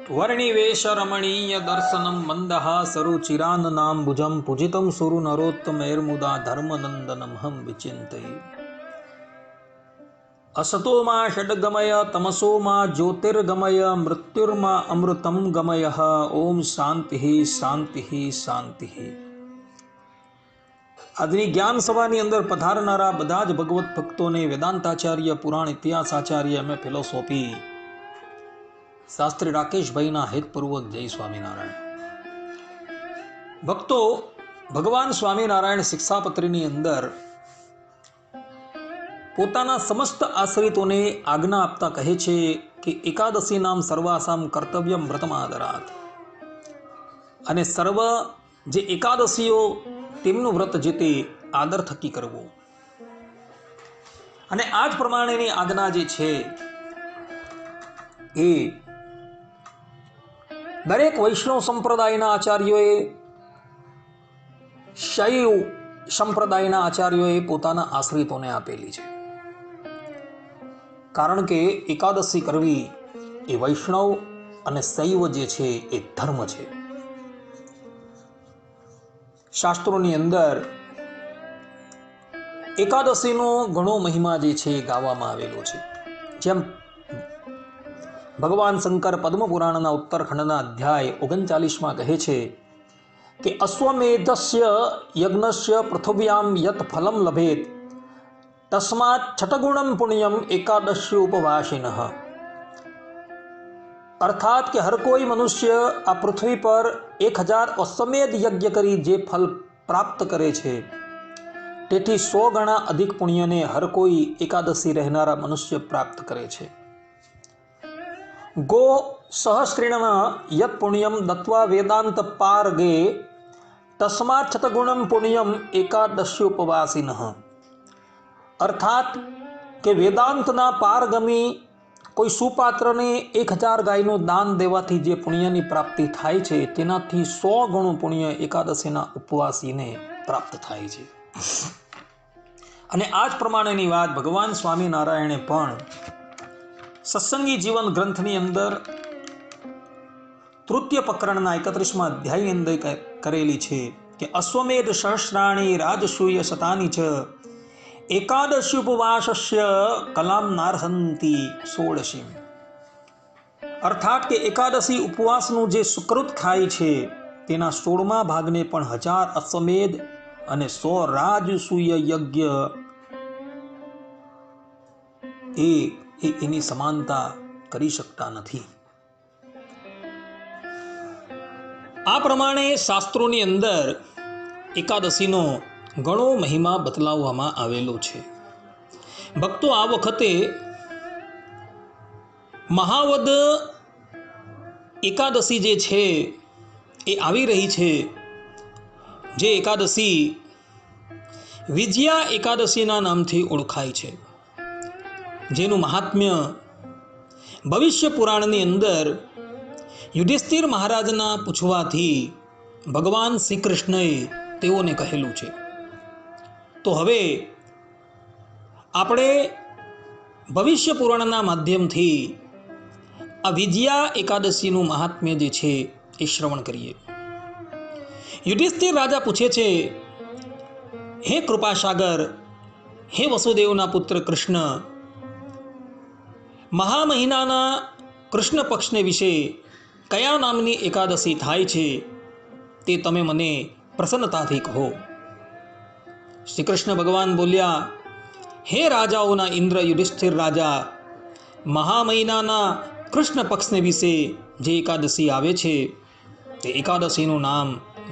वर्णिवेशरमणीय दर्शनं मन्दहासरुचिराननाम्बुजं पूजितं सुरनरोत्तमैर्मुदा धर्मनन्दनमहं विचिन्तये। असतो मा षड्गमय तमसो मा ज्योतिर्गमय मृत्युर्मा अमृतं गमयः। ओम शांति शांति शांति। આજની જ્ઞાન સભાની અંદર પધારનારા બધા જ ભગવત ભક્તોને વેદાંતાચાર્ય, પુરાણ ઇતિહાસાચાર્ય, એમ ફિલોસોફી શાસ્ત્રી રાકેશભાઈના હેતપૂર્વક જય સ્વામિનારાયણ. ભક્તો, ભગવાન સ્વામિનારાયણ શિક્ષાપત્રીની અંદર પોતાના સમસ્ત આશ્રિતોને આજ્ઞા આપતા કહે છે કે એકાદશી નામ સર્વાસામ કર્તવ્યમ વ્રતમાદરાત. અને સર્વ જે એકાદશીઓ તેમનું વ્રત જે તે આદર થકી કરવું. અને આ જ પ્રમાણેની આજ્ઞા જે છે એ દરેક વૈષ્ણવ સંપ્રદાયના આચાર્યોએ, શૈવ સંપ્રદાયના આચાર્યોએ પોતાના આશ્રિતોને આપેલી છે. કારણ કે એકાદશી કરવી એ વૈષ્ણવ અને શૈવ જે છે એ ધર્મ છે. શાસ્ત્રોની અંદર એકાદશીનો ઘણો મહિમા જે છે ગાવામાં આવેલો છે. જેમ ભગવાન શંકર પદ્મપુરાણના ઉત્તરખંડના અધ્યાય 39માં કહે છે કે અશ્વમેધસ્ય યજ્ઞસ્ય પૃથ્વ્યામ યત ફલમ લભેત તસ્માત છટગુણમ પુણ્યમ એકાદશ્ય ઉપવાસિનઃ. અર્થાત કે હર કોઈ મનુષ્ય આ પૃથ્વી પર 1000 અશ્વમેધ યજ્ઞ કરી જે ફલ પ્રાપ્ત કરે છે તેથી 100 ગણા અધિક પુણ્યને હર કોઈ એકાદશી રહેનારા મનુષ્ય પ્રાપ્ત કરે છે. ગો સહસ્ત્રીણ યત પુણ્યમ દત્વા વેદાંત પારગે તસ્માત છતગુણમ પુણ્યમ એકાદશ્યોપવાસિનઃ. અર્થાત કે વેદાંતના પારગમી કોઈ સુપાત્રને 1000 ગાયનું દાન દેવાથી જે પુણ્યની પ્રાપ્તિ થાય છે તેનાથી 100 ગણું પુણ્ય એકાદશીના ઉપવાસીને પ્રાપ્ત થાય છે. અને આ જ પ્રમાણેની વાત ભગવાન સ્વામિનારાયણે પણ સત્સંગી જીવન ગ્રંથની અંદર તૃતીય પ્રકરણના 31મા અધ્યાયની અંદર કરેલી છે કે અશ્વમેધ સહસ્રાણી રાજસૂય શતાની ચ એકાદશી ઉપવાસસ્ય કલામ નાર્હંતિ ષોડશી. અર્થાત કે એકાદશી ઉપવાસનું જે સુકૃત થાય છે તેના 16મા ભાગને પણ 1000 અશ્વમેધ અને 100 રાજસૂય યજ્ઞ એની સમાનતા કરી શકતા નથી. આ પ્રમાણે શાસ્ત્રોની અંદર એકાદશીનો ઘણો મહિમા બતલાવવામાં આવેલો છે. ભક્તો, આ વખતે મહાવદ એકાદશી જે છે એ આવી રહી છે, જે એકાદશી વિજયા એકાદશીના નામથી ઓળખાય છે, જેનું મહાત્મ્ય ભવિષ્ય પુરાણની અંદર યુધિષ્ઠિર મહારાજના પૂછવાથી ભગવાન શ્રી કૃષ્ણએ તેઓને કહેલું છે. તો હવે આપણે ભવિષ્ય પુરાણના માધ્યમથી આ વિજયા એકાદશીનું મહાત્મ્ય જે છે એ શ્રવણ કરીએ. યુધિષ્ઠિર રાજા પૂછે છે, હે કૃપાસાગર, હે વસુદેવના પુત્ર કૃષ્ણ, મહા મહિનાના કૃષ્ણ પક્ષને વિશે કયા નામની એકાદશી થાય છે તે તમે મને પ્રસન્નતાથી કહો. શ્રી કૃષ્ણ ભગવાન બોલ્યા, હે રાજાઓના ઇન્દ્ર યુધિષ્ઠિર રાજા, મહા મહિનાના કૃષ્ણ પક્ષને વિશે જે એકાદશી આવે છે તે એકાદશીનું નામ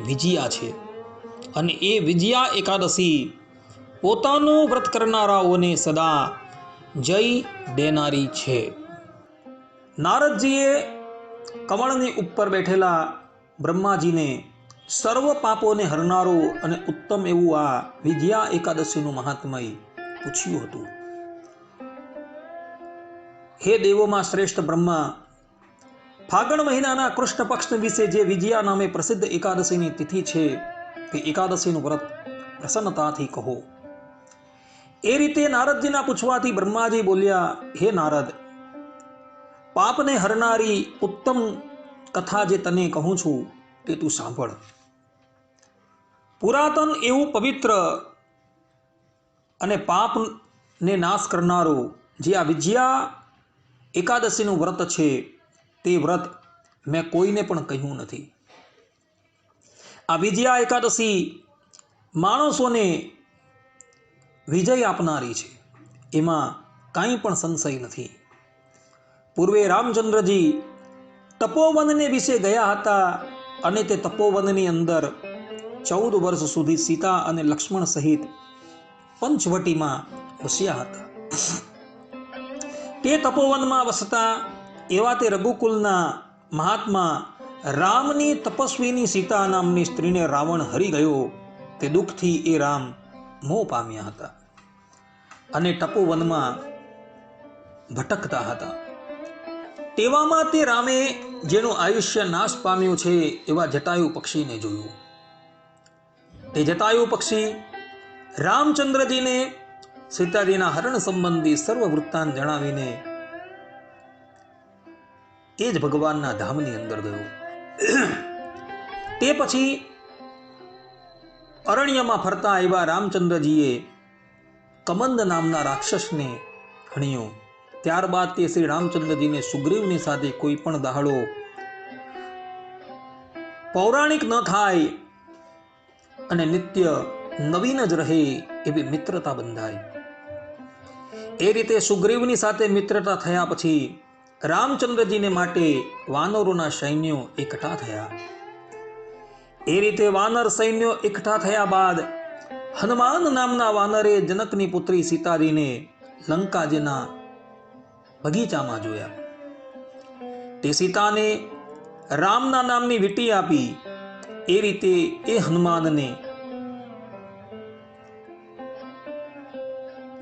વિજયા છે. અને એ વિજયા એકાદશી પોતાનું વ્રત કરનારાઓને સદા જય દેનારી છે. નારદજીએ કમળની ઉપર બેઠેલા બ્રહ્માજીને સર્વ પાપોને હરનારું અને ઉત્તમ એવું આ વિજયા એકાદશીનું મહાત્મય પૂછ્યું હતું. હે દેવોમાં શ્રેષ્ઠ બ્રહ્મા, ફાગણ મહિનાના કૃષ્ણ પક્ષ વિશે જે વિજયા નામે પ્રસિદ્ધ એકાદશીની તિથિ છે તે એકાદશીનું વ્રત પ્રસન્નતાથી કહો. એ રીતે નારદજીના પૂછવાથી બ્રહ્માજી બોલ્યા, હે નારદ, પાપને હરનારી ઉત્તમ કથા જે તને કહું છું તે તું સાંભળ. પુરાતન એવું પવિત્ર અને પાપને નાશ કરનારો જે આ વિજયા એકાદશીનું વ્રત છે તે વ્રત મેં કોઈને પણ કહ્યું નથી. આ વિજયા એકાદશી માણસોને વિજય આપનારી છે, એમાં કાંઈ પણ સંશય નથી. પૂર્વે રામચંદ્રજી તપોવનને વિશે ગયા હતા અને તે તપોવનની અંદર 14 વર્ષ સુધી સીતા અને લક્ષ્મણ સહિત પંચવટીમાં વસ્યા હતા. તે તપોવનમાં વસતા એવા તે રઘુકુલના મહાત્મા રામની તપસ્વીની સીતા નામની સ્ત્રીને રાવણ હરી ગયો. તે દુઃખથી એ રામ મોહ પામ્યા હતા અને તપોવનમાં ભટકતા હતા. તેવામાં તે રામે જેનું આયુષ્ય નાશ પામ્યું છે એવા જટાયુ પક્ષીને જોયું. તે જટાયુ પક્ષી રામચંદ્રજીને સીતાજીના હરણ સંબંધી સર્વ વૃત્તાંત જણાવીને એ જ ભગવાનના ધામની અંદર ગયો. તે પછી અરણ્યમાં ફરતા એવા રામચંદ્રજીએ કમંદ નામના રાક્ષસને હણ્યો. ત્યારબાદ તે શ્રી રામચંદ્રજીને સુગ્રીવની સાથે કોઈ પણ દાહડો પૌરાણિક ન થાય અને નિત્ય નવીન જ રહે એવી મિત્રતા બંધાઈ. એ રીતે સુગ્રીવની સાથે મિત્રતા થયા પછી રામચંદ્રજીને માટે વાનરોના સૈન્યો એકઠા થયા. એ રીતે વાનર સૈન્યો એકઠા થયા બાદ હનુમાન નામના વાનરે જનકની પુત્રી સીતાજીને લંકાજીના બગીચામાં જોયા. તે સીતાને રામના નામની વીંટી આપી. એ રીતે એ હનુમાનને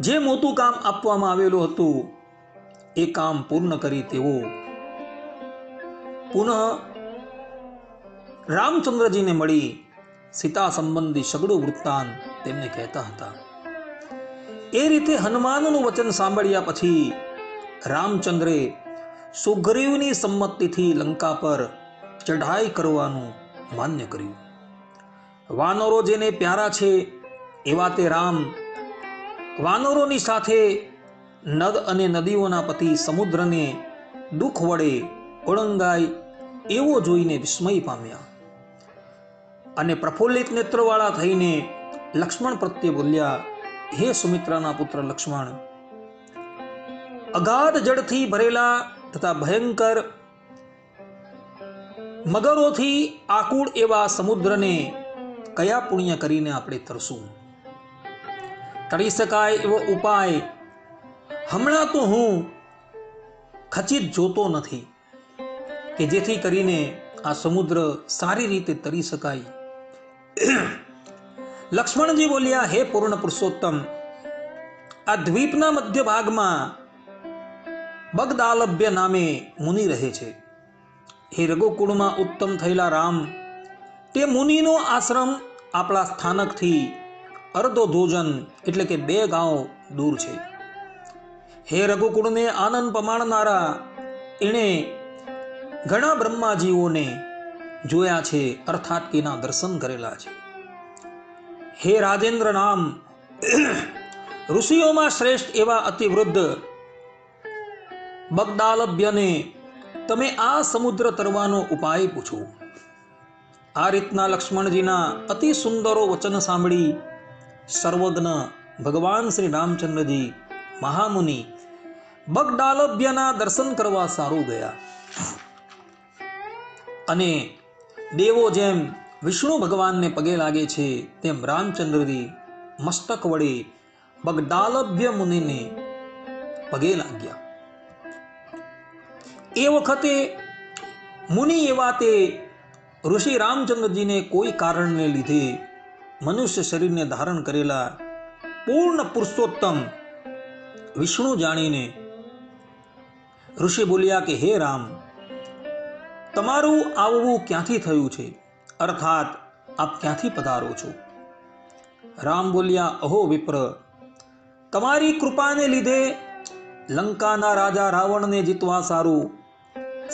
જે મોટું કામ આપવામાં આવેલું હતું એ કામ પૂર્ણ કરી તેઓ પુનઃ રામચંદ્રજીને મળી સીતા સંબંધી સગળું વૃત્તાંત તેમને કહેતા હતા. એ રીતે હનુમાનનું વચન સાંભળ્યા પછી રામચંદ્રે સુગ્રીવની સંમતિથી લંકા પર ચઢાઈ કરવાનું માન્ય કર્યું. વાનરો જેને પ્યારા છે એવા તે રામ વાનરોની સાથે નદ અને નદીઓના પતિ સમુદ્રને દુઃખ વડે ઓળંગાય એવો જોઈને વિસ્મય પામ્યા અને પ્રફુલ્લિત નેત્રવાળા થઈને લક્ષ્મણ પ્રત્યે બોલ્યા, હે સુમિત્રાના પુત્ર લક્ષ્મણ, અગાધ જળથી ભરેલા તથા ભયંકર મગરોથી આકુળ એવા સમુદ્રને કયા પુણ્ય કરીને આપણે તરશું? તરી શકાય એવો ઉપાય હમણાં તો હું ખચિત જોતો નથી કે જેથી કરીને આ સમુદ્ર સારી રીતે તરી શકાય. લક્ષ્મણજી બોલ્યા, હે પૂર્ણ પુરુષોત્તમ, આ દ્વીપના મધ્ય ભાગમાં બગદાલભ્ય નામે મુનિ રહે છે. હે રઘુકુળમાં ઉત્તમ થયેલા રામ, તે મુનિનો આશ્રમ આપણા સ્થાનકથી અર્ધો ધોજન એટલે કે 2 ગાંવ દૂર છે. હે રઘુકુળને આનંદ પમાડનારા, એણે ઘણા બ્રહ્માજીઓને જોયા છે, અર્થાત કે એના દર્શન કરેલા છે. હે રાજેન્દ્ર નામ, ઋષિઓમાં શ્રેષ્ઠ એવા અતિવૃદ્ધ બગદાલભ્યને તમે આ સમુદ્ર તરવાનો ઉપાય પૂછો. આ રીતના લક્ષ્મણજીના અતિ સુંદરો વચન સાંભળી સર્વજ્ઞ ભગવાન શ્રી રામચંદ્રજી મહામુનિ બગદાલભ્યના દર્શન કરવા સારું ગયા અને દેવો જેમ વિષ્ણુ ભગવાનને પગે લાગે છે તેમ રામચંદ્રજી મસ્તક વડે બગદાલભ્ય મુનિને પગે લાગ્યા. એ વખતે મુનિ એવા તે ઋષિ રામચંદ્રજીને કોઈ કારણને લીધે મનુષ્ય શરીરને ધારણ કરેલા પૂર્ણ પુરુષોત્તમ વિષ્ણુ જાણીને ઋષિ બોલ્યા કે હે રામ, તમારું આવવું ક્યાંથી થયું છે? અર્થાત આપ ક્યાંથી પધારો છો? રામ બોલ્યા, અહો વિપ્ર, તમારી કૃપાને લીધે લંકાના રાજા રાવણને જીતવા સારું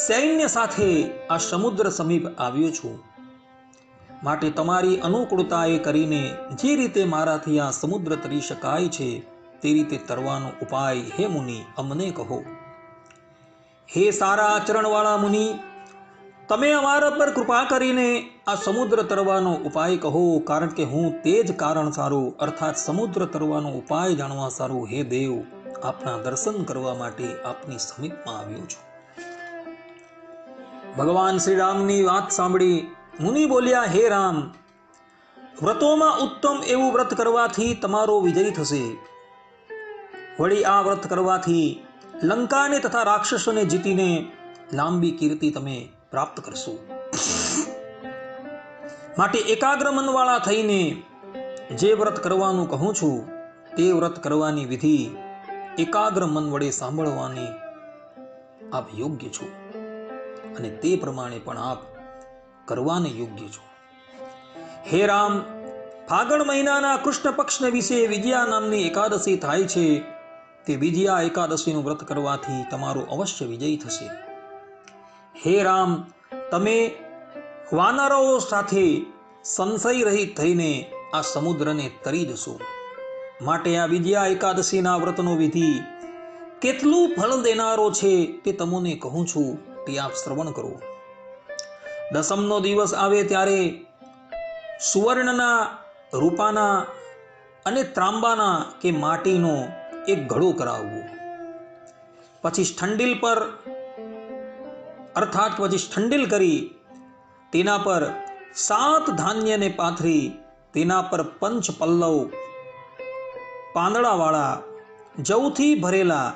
સૈન્ય સાથે આ સમુદ્ર સમીપ આવ્યો છું, માટે તમારી અનુકૂળતાએ કરીને જે રીતે મારાથી આ સમુદ્ર તરી શકાય છે તે રીતે તરવાનો ઉપાય હે મુનિ અમને કહો. હે સારા આચરણવાળા મુનિ, તમે અમારા પર કૃપા કરીને આ સમુદ્ર તરવાનો ઉપાય કહો, કારણ કે હું તે જ કારણ સારું અર્થાત સમુદ્ર તરવાનો ઉપાય જાણવા સારું હે દેવ આપના દર્શન કરવા માટે આપની સમીપમાં આવ્યો છું. ભગવાન શ્રી રામની વાત સાંભળી મુનિ બોલ્યા, હે રામ, વ્રતોમાં ઉત્તમ એવું વ્રત કરવાથી તમારો વિજય થશે. વળી આ વ્રત કરવાથી લંકાને તથા રાક્ષસોને જીતીને લાંબી કીર્તિ તમે પ્રાપ્ત કરશો. માટે એકાગ્ર મનવાળા થઈને જે વ્રત કરવાનું કહું છું તે વ્રત કરવાની વિધિ એકાગ્ર મન વડે સાંભળવાની આપ યોગ્ય છો અને તે પ્રમાણે પણ આપ કરવાને યોગ્ય છો. હે રામ, ફાગણ મહિનાના કૃષ્ણ પક્ષને વિશે વિજયા નામની એકાદશી થાય છે. તે વિજયા એકાદશીનું વ્રત કરવાથી તમારો અવશ્ય વિજય થશે. હે રામ, તમે વાનરો સાથે સંશય રહિત થઈને આ સમુદ્રને તરી જશો. માટે આ વિજયા એકાદશીના વ્રતનો વિધિ કેટલું ફળ દેનારો છે તે તમને કહું છું, તે આપ શ્રવણ કરો. દસમનો દિવસ આવે ત્યારે સુવર્ણના, રૂપાના અને ત્રાંબાના કે માટીનો એક ઘડો કરાવવો. પછી સ્થંડિલ પર અર્થાત પછી સ્થંડિલ કરી તેના પર 7 ધાન્યને પાથરી તેના પર પંચ પલ્લવ પાંદડાવાળા જવથી ભરેલા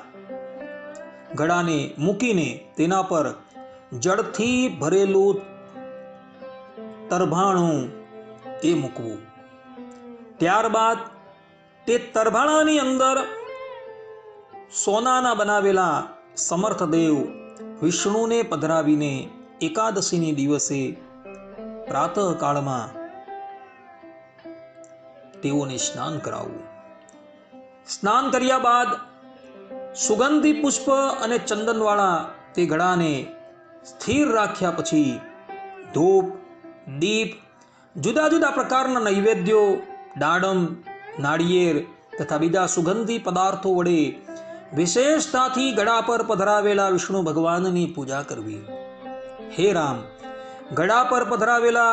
ઘડાને મૂકીને તેના પર જળથી ભરેલું તરભાણું એ મૂકવું. ત્યારબાદ તે તરભાણાની અંદર સોનાના બનાવેલા સમર્થ દેવ વિષ્ણુને પધરાવીને એકાદશીની દિવસે પ્રાતઃકાળમાં તેઓને સ્નાન કરાવવું. સ્નાન કર્યા બાદ સુગંધી પુષ્પ અને ચંદનવાળા તે ઘડાને સ્થિર રાખ્યા પછી ધૂપ, દીપ, જુદા જુદા પ્રકારના નૈવેદ્યો, દાડમ, નાળિયેર તથા બીજા સુગંધી પદાર્થો વડે વિશેષતાથી ઘડા પર પધરાવેલા વિષ્ણુ ભગવાનની પૂજા કરવી. હે રામ, ઘડા પર પધરાવેલા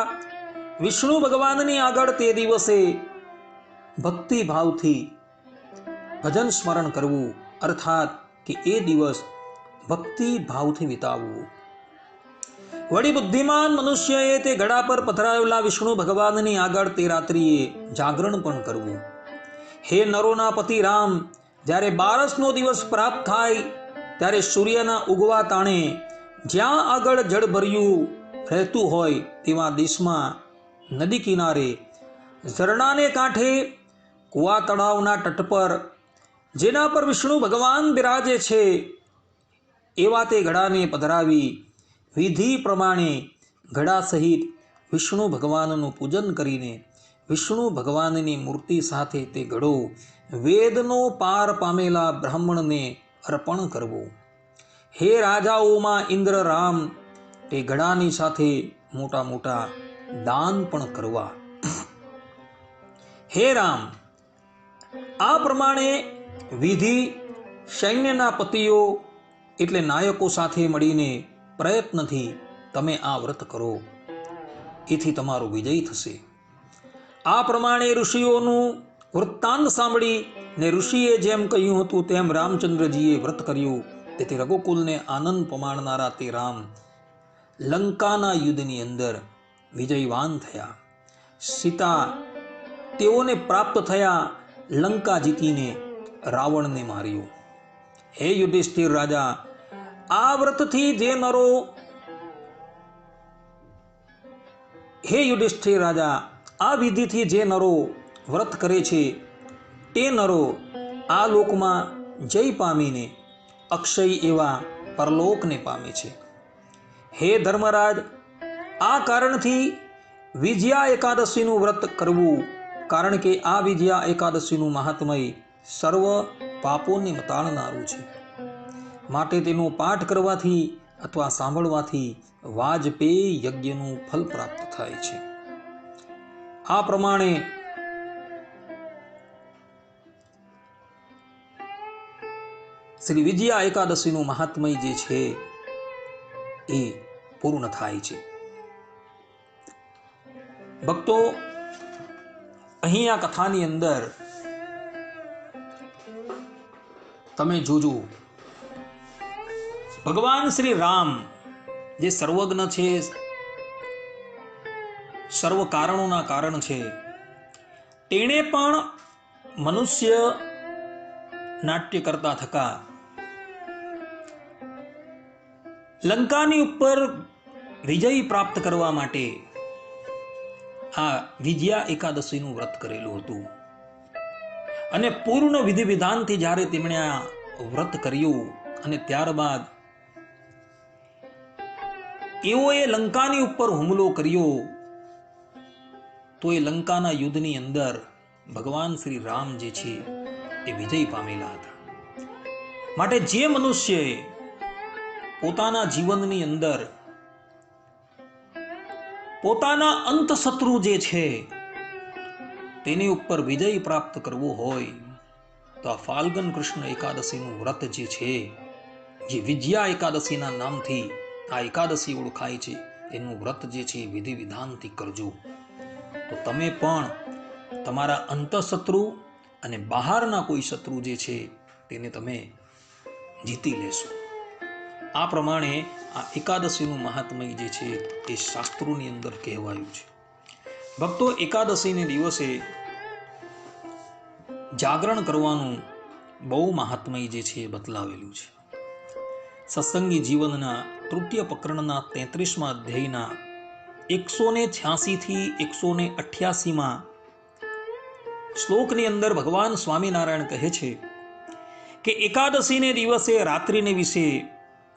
વિષ્ણુ ભગવાનની આગળ તે દિવસે ભક્તિ ભાવથી ભજન સ્મરણ કરવું, અર્થાત કે એ દિવસ ભક્તિ ભાવથી વિતાવવું. વળી બુદ્ધિમાન મનુષ્યએ તે ઘડા પર પધરાવેલા વિષ્ણુ ભગવાનની આગળ તે રાત્રિએ જાગરણ પણ કરવું. હે નરોના પતિ રામ, જ્યારે 12નો દિવસ પ્રાપ્ત થાય ત્યારે સૂર્યના ઉગવા તાણે જ્યાં આગળ જળ ભર્યું રહેતું હોય તેવા દેશમાં નદી કિનારે, ઝરણાને કાંઠે, કુવા તળાવના તટ પર જેના પર વિષ્ણુ ભગવાન બિરાજે છે એવા તે ઘડાને પધરાવી વિધિ પ્રમાણે ઘડા સહિત વિષ્ણુ ભગવાનનું પૂજન કરીને વિષ્ણુ ભગવાનની મૂર્તિ સાથે તે ઘડો વેદનો પાર પામેલા બ્રાહ્મણને અર્પણ કરવો. હે રાજાઓમાં ઇન્દ્ર રામ, તે ઘડાની સાથે મોટા મોટા દાન પણ કરવા. હે રામ, આ પ્રમાણે વિધિ સૈન્યના પતિઓ એટલે નાયકો સાથે મળીને પ્રયત્નથી તમે આ વ્રત કરો, એથી તમારો વિજય થશે. આ પ્રમાણે ઋષિઓનું વૃત્તાંત સાંભળી ને ઋષિએ જેમ કહ્યું હતું તેમ રામચંદ્રજીએ વ્રત કર્યું. તેથી રઘુકુલને આનંદ પમાડનારા તે રામ લંકાના યુદ્ધની અંદર વિજયવાન થયા. સીતા તેઓને પ્રાપ્ત થયા, લંકા જીતીને રાવણને માર્યો. હે યુધિષ્ઠિર રાજા, આ વ્રતથી જે નરો હે યુધિષ્ઠિર રાજા, આ વિધિથી જે નરો વ્રત કરે છે તે નરો આ લોકમાં જય પામીને અક્ષય એવા પરલોકને પામે છે. હે ધર્મરાજ, આ કારણથી વિજયા એકાદશીનું વ્રત કરવું, કારણ કે આ વિજયા એકાદશીનું મહાત્મય સર્વ પાપોને મટાડનારું છે. માટે તેનો પાઠ કરવાથી અથવા સાંભળવાથી વાજપેયી યજ્ઞનું ફલ પ્રાપ્ત થાય છે. આ પ્રમાણે શ્રી વિજયા એકાદશીનું મહાત્મય જે છે એ પૂર્ણ થાય છે. ભક્તો, અહીં આ કથાની અંદર તમે જોજો, ભગવાન શ્રી રામ જે સર્વજ્ઞ છે, સર્વ કારણોના કારણ છે, તેણે પણ મનુષ્ય નાટ્ય કરતા થકા લંકાની ઉપર વિજય પ્રાપ્ત કરવા માટે આ વિજયા એકાદશીનું વ્રત કરેલું હતું. અને પૂર્ણ વિધિ વિધાનથી જ્યારે તેમણે આ વ્રત કર્યું અને ત્યારબાદ એઓએ લંકાની ઉપર હુમલો કર્યો, તો એ લંકાના યુદ્ધની અંદર ભગવાન શ્રી રામ જે છે એ વિજય પામેલા હતા. માટે જે મનુષ્યએ પોતાના જીવનની અંદર પોતાના અંતશત્રુ જે છે તેની ઉપર વિજય પ્રાપ્ત કરવો હોય તો આ ફાલ્ગુન કૃષ્ણ એકાદશીનું વ્રત જે છે, જે વિજયા એકાદશીના નામથી આ એકાદશી ઓળખાય છે, એનું વ્રત જે છે વિધિ વિધાનથી કરજો, તો તમે પણ તમારા અંતઃશત્રુ અને બહારના કોઈ શત્રુ જે છે તેને તમે જીતી લેશો. આ પ્રમાણે આ એકાદશીનું મહાત્મય જે છે એ શાસ્ત્રોની અંદર કહેવાયું છે. ભક્તો, એકાદશીને દિવસે જાગરણ કરવાનું બહુ મહાત્મય જે છે એ બતલાવેલું છે. સત્સંગી જીવનના તૃતીય પ્રકરણના 33મા અધ્યાયના 186 થી 188માં શ્લોકની અંદર ભગવાન સ્વામિનારાયણ કહે છે કે એકાદશીને દિવસે રાત્રિને વિશે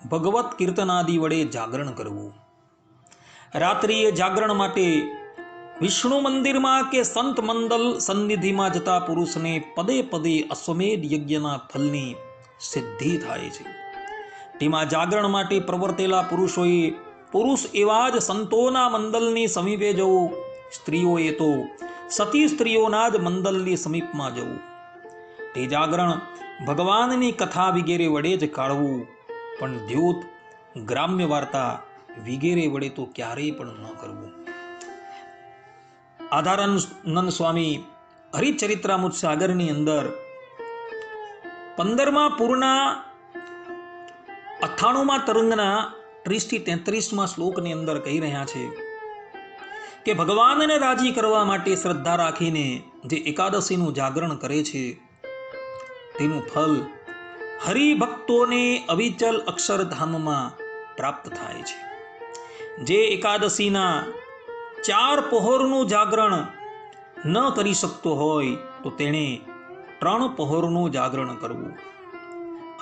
ભગવત કીર્તનાદિ વડે જાગરણ કરવું. રાત્રિએ જાગરણ માટે વિષ્ણુ મંદિરમાં કે સંત મંડલ સન્નિધિમાં જતા પુરુષને પદે પદે અશ્વમેધ યજ્ઞના ફલની સિદ્ધિ થાય છે. તેમાં જાગરણ માટે પ્રવર્તેલા પુરુષોએ પુરુષ એવા જ સંતોના મંડલની સમીપે જવું, સ્ત્રીઓએ તો સતી સ્ત્રીઓના જ મંડલની સમીપમાં જવું. તે જાગરણ ભગવાનની કથા વગેરે વડે જ કાઢવું, પણ દ્યોત, ગ્રામ્ય વાર્તા વગેરે વડે તો ક્યારેય પણ ન કરવું. આધારાનંદ સ્વામી હરિચરિત્રામૃત સાગરની અંદર 15મા પૂરના 98મા તરંગના 30 થી 33મા શ્લોકની અંદર કહી રહ્યા છે કે ભગવાનને રાજી કરવા માટે શ્રદ્ધા રાખીને જે એકાદશીનું જાગરણ કરે છે તેનું ફલ હરિભક્તોને અવિચલ અક્ષરધામમાં પ્રાપ્ત થાય છે. જે એકાદશીના 4 પહોરનું જાગરણ ન કરી શકતો હોય તો તેણે 3 પહોરનું જાગરણ કરવું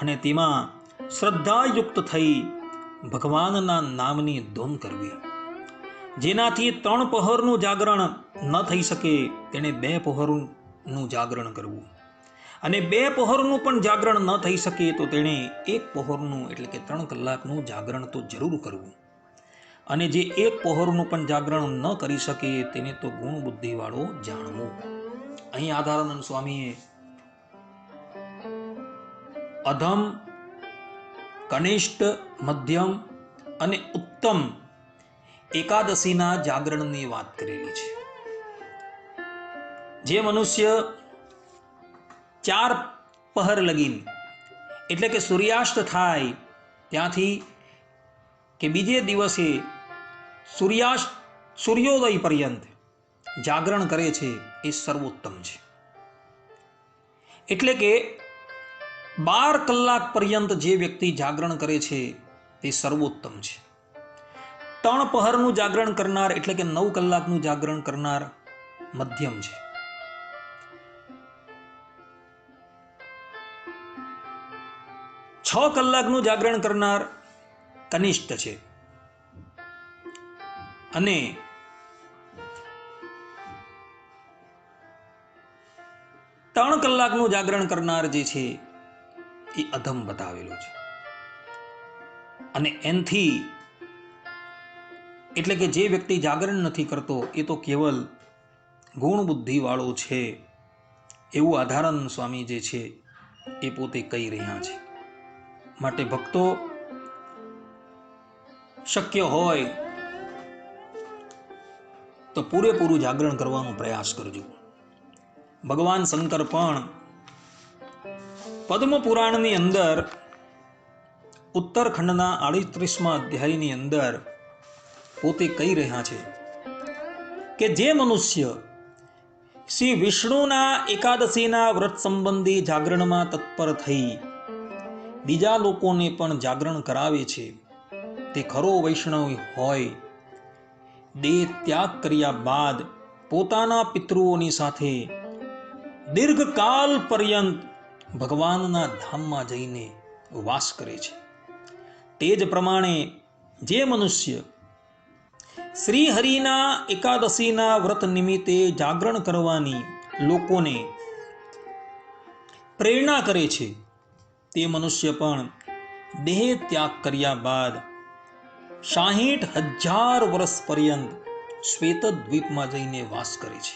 અને તેમાં શ્રદ્ધાયુક્ત થઈ ભગવાનના નામની ધૂન કરવી. જેનાથી 3 પહોરનું જાગરણ ન થઈ શકે તેણે 2 પહોરનું જાગરણ કરવું અને 2 પહોરનું પણ જાગરણ ન થઈ શકે તો તેણે 1 પહોરનું એટલે કે 3 કલાકનું જાગરણ તો જરૂર કરવું. અને જે 1 પહોરનું પણ જાગરણ ન કરી શકે તેને તો ગુણ બુદ્ધિવાળો જાણવો. અહીં આધારાનંદ સ્વામીએ અધમ, કનિષ્ઠ, મધ્યમ અને ઉત્તમ એકાદશીના જાગરણની વાત કરેલી છે. જે મનુષ્ય 4 પહર લગીન એટલે કે સૂર્યાસ્ત થાય ત્યાંથી કે બીજે દિવસે સૂર્યોદય પર્યંત જાગરણ કરે છે એ સર્વોત્તમ છે. એટલે કે 12 કલાક પર્યંત જે વ્યક્તિ જાગરણ કરે છે તે સર્વોત્તમ છે. 3 પહરનું જાગરણ કરનાર એટલે કે 9 કલાકનું જાગરણ કરનાર મધ્યમ છે. 6 કલાકનું જાગરણ કરનાર કનિષ્ઠ છે અને 3 કલાકનું જાગરણ કરનાર જે છે એ અધમ બતાવેલો છે. અને એનથી એટલે કે જે વ્યક્તિ જાગરણ નથી કરતો એ તો કેવલ ગુણ બુદ્ધિવાળો છે, એવું આધારાનંદ સ્વામી જે છે એ પોતે કહી રહ્યા છે. માટે ભક્તો, શક્ય હોય તો પૂરેપૂરું જાગરણ કરવાનો પ્રયાસ કરજો. ભગવાન શંકર પણ પદ્મ પુરાણની અંદર ઉત્તરખંડના 38મા અધ્યાયની અંદર પોતે કહી રહ્યા છે કે જે મનુષ્ય શ્રી વિષ્ણુના એકાદશીના વ્રત સંબંધી જાગરણમાં તત્પર થઈ બીજા લોકોને પણ જાગરણ કરાવે છે તે ખરો વૈષ્ણવ હોય. દેહ ત્યાગ કર્યા બાદ પોતાના પિતૃઓની સાથે દીર્ઘકાલ પર્યંત ભગવાનના ધામમાં જઈને વાસ કરે છે. તે જ પ્રમાણે જે મનુષ્ય શ્રી હરિના એકાદશીના વ્રત નિમિત્તે જાગરણ કરવાની લોકોને પ્રેરણા કરે છે તે મનુષ્ય પણ દેહ ત્યાગ કર્યા બાદ 60,000 વર્ષ પર્યંત શ્વેત દ્વીપમાં જઈને વાસ કરે છે.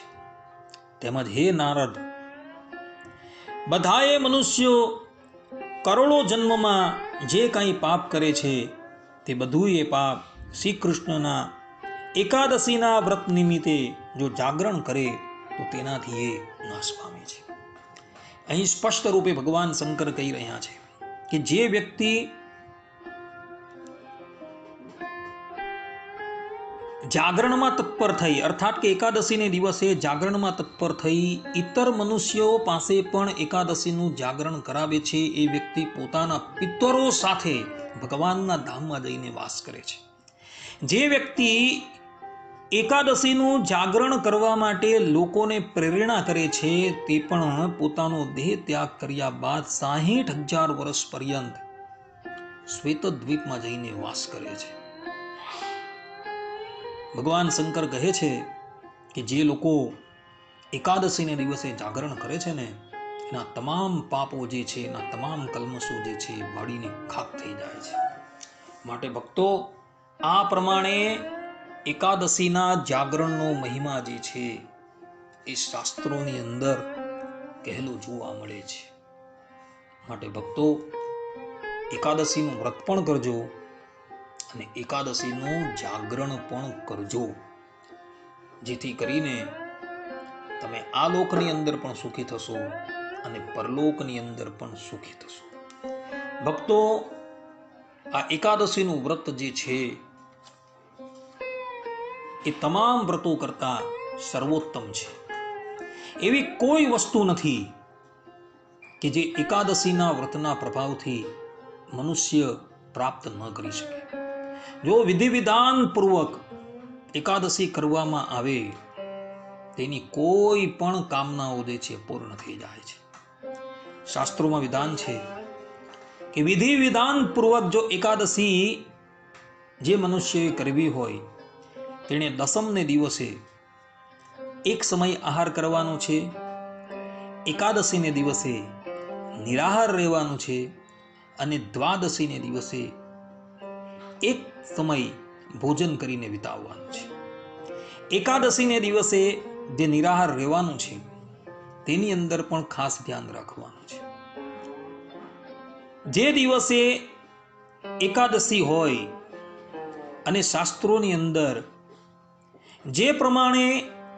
તેમજ હે નારદ, બધાએ મનુષ્યો કરોડો જન્મમાં જે કંઈ પાપ કરે છે તે બધું એ પાપ શ્રી કૃષ્ણના એકાદશીના વ્રત નિમિત્તે જો જાગરણ કરે તો તેનાથી એ નાશ પામે છે. અહીં સ્પષ્ટ રૂપે ભગવાન શંકર કહી રહ્યા છે કે જે વ્યક્તિ જાગરણમાં તત્પર થઈ, અર્થાત કે એકાદશીને દિવસે જાગરણમાં તત્પર થઈ ઇતર મનુષ્યો પાસે પણ એકાદશીનું જાગરણ કરાવે છે, એ વ્યક્તિ પોતાના પિતરો સાથે ભગવાનના ધામમાં જઈને વાસ કરે છે. જે વ્યક્તિ એકાદશીનું જાગરણ કરવા માટે લોકોને પ્રેરણા કરે છે તે પણ પોતાનો દેહ ત્યાગ કર્યા બાદ 60,000 વર્ષ પર્યંત શ્વેત દ્વીપમાં જઈને વાસ કરે છે. ભગવાન શંકર કહે છે કે જે લોકો એકાદશીને દિવસે જાગરણ કરે છે ને, એના તમામ પાપો જે છે, એના તમામ કલ્મશો જે છે બાળીને ખાક થઈ જાય છે. માટે ભક્તો, આ પ્રમાણે એકાદશીના જાગરણનો મહિમા જે છે એ શાસ્ત્રોની અંદર કહેલો જોવા મળે છે. માટે ભક્તો, એકાદશીનું વ્રત પણ કરજો અને એકાદશીનું જાગરણ પણ કરજો, જેથી કરીને તમે આ લોકની અંદર પણ સુખી થશો અને પરલોકની અંદર પણ સુખી થશો. ભક્તો, આ એકાદશીનું વ્રત જે છે એ તમામ વ્રતો કરતા સર્વોત્તમ છે. એવી કોઈ વસ્તુ નથી કે જે એકાદશીના વ્રતના પ્રભાવથી મનુષ્ય પ્રાપ્ત ન કરી શકે. જો વિધિ વિધાન પૂર્વક એકાદશી કરવામાં આવે તેની કોઈ પણ કામનાઓ જે છે પૂર્ણ થઈ જાય છે. શાસ્ત્રોમાં વિધાન છે કે વિધિ વિધાન પૂર્વક જો એકાદશી જે મનુષ્યએ કરવી હોય તેણે દસમને દિવસે એક સમય આહાર કરવાનો છે, એકાદશીને દિવસે નિરાહાર રહેવાનું છે અને દ્વાદશીને દિવસે એક સમય ભોજન કરીને વિતાવવાનું છે. એકાદશીને દિવસે જે નિરાહાર રહેવાનું છે તેની અંદર પણ ખાસ ધ્યાન રાખવાનું છે. જે દિવસે એકાદશી હોય અને શાસ્ત્રોની અંદર જે પ્રમાણે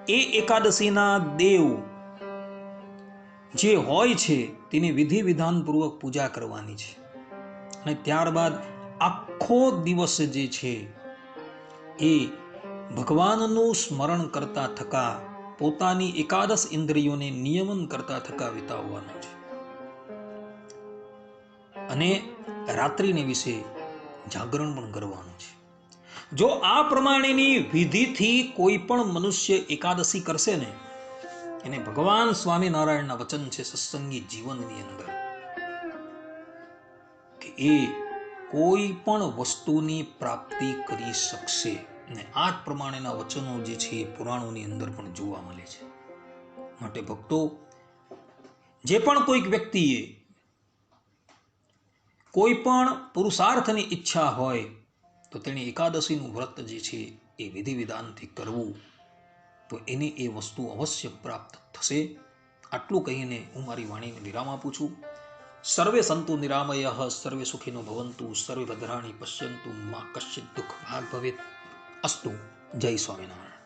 એ એકાદશીના દેવ જે હોય છે તેની વિધિ વિધાન પૂર્વક પૂજા કરવાની છે અને ત્યારબાદ આખો દિવસ જે છે એ ભગવાનનું સ્મરણ કરતા થકા, પોતાની એકાદશ ઇન્દ્રિયોને નિયમન કરતા થકા વિતાવવાનું છે અને રાત્રિને વિશે જાગરણ પણ કરવાનું છે. જો આ પ્રમાણેની વિધિથી કોઈ પણ મનુષ્ય એકાદશી કરશે ને, એને ભગવાન સ્વામિનારાયણના વચન છે સત્સંગી જીવનની અંદર કે એ કોઈ પણ વસ્તુની પ્રાપ્તિ કરી શકશે. અને આ જ પ્રમાણેના વચનો જે છે એ પુરાણોની અંદર પણ જોવા મળે છે. માટે ભક્તો, જે પણ કોઈક વ્યક્તિએ કોઈ પણ પુરુષાર્થની ઈચ્છા હોય તો તેણે એકાદશીનું વ્રત જે છે એ વિધિ વિધાનથી કરવું, તો એની એ વસ્તુ અવશ્ય પ્રાપ્ત થશે. આટલું કહીને હું મારી વાણીને વિરામ આપું છું. સર્વે સંતુ નિરામય, સર્વે સુખીનો ભવંતુ, સર્વે ભદ્રાણી પશ્યંતુ, મા કશ્ચિત દુઃખ ભાગ ભવેત. અસ્તુ. જય સ્વામિનારાયણ.